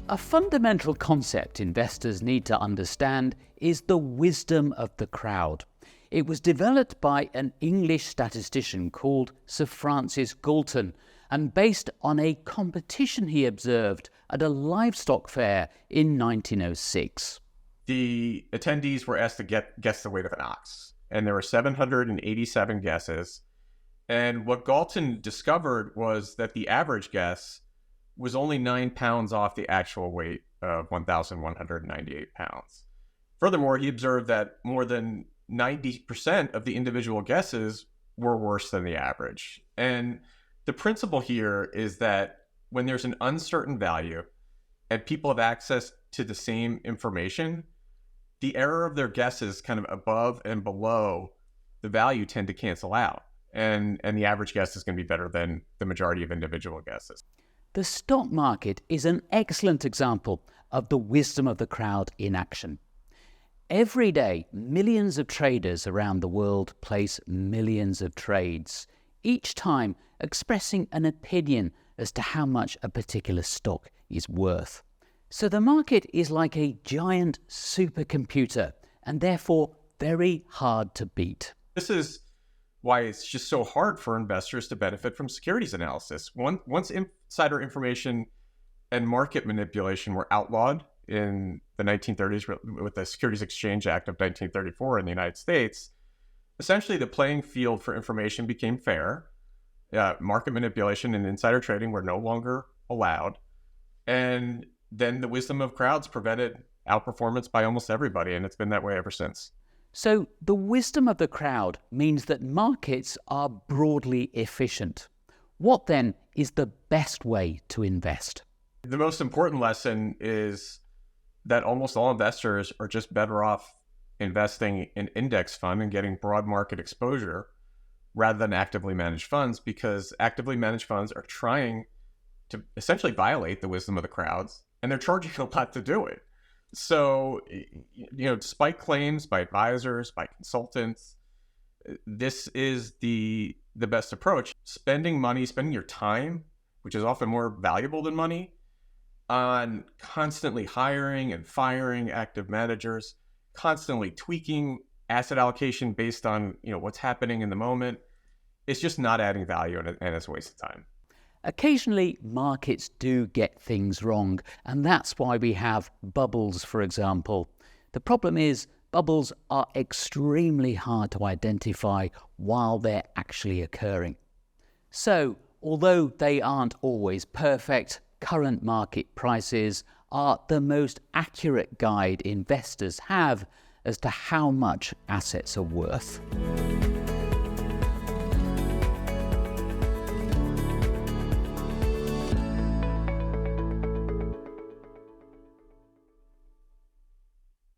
A fundamental concept investors need to understand is the wisdom of the crowd. It was developed by an English statistician called Sir Francis Galton and based on a competition he observed at a livestock fair in 1906. The attendees were asked to guess the weight of an ox, and there were 787 guesses. And what Galton discovered was that the average guess was only 9 pounds off the actual weight of 1,198 pounds. Furthermore, he observed that more than 90% of the individual guesses were worse than the average. And the principle here is that when there's an uncertain value and people have access to the same information, the error of their guesses kind of above and below the value tend to cancel out. And the average guess is going to be better than the majority of individual guesses. The stock market is an excellent example of the wisdom of the crowd in action. Every day, millions of traders around the world place millions of trades, each time expressing an opinion as to how much a particular stock is worth. So the market is like a giant supercomputer and therefore very hard to beat. This is why it's just so hard for investors to benefit from securities analysis. Once insider information and market manipulation were outlawed in the 1930s with the Securities Exchange Act of 1934 in the United States, essentially the playing field for information became fair. Market manipulation and insider trading were no longer allowed. And then the wisdom of crowds prevented outperformance by almost everybody, and it's been that way ever since. So the wisdom of the crowd means that markets are broadly efficient. What then is the best way to invest? The most important lesson is that almost all investors are just better off investing in index fund and getting broad market exposure rather than actively managed funds, because actively managed funds are trying to essentially violate the wisdom of the crowds, and they're charging a lot to do it. So, despite claims by advisors, by consultants, this is the best approach. Spending your time, which is often more valuable than money, on constantly hiring and firing active managers, constantly tweaking asset allocation based on what's happening in the moment, it's just not adding value, and it's a waste of time. Occasionally, markets do get things wrong, and that's why we have bubbles, for example. The problem is, bubbles are extremely hard to identify while they're actually occurring. So, although they aren't always perfect, current market prices are the most accurate guide investors have as to how much assets are worth.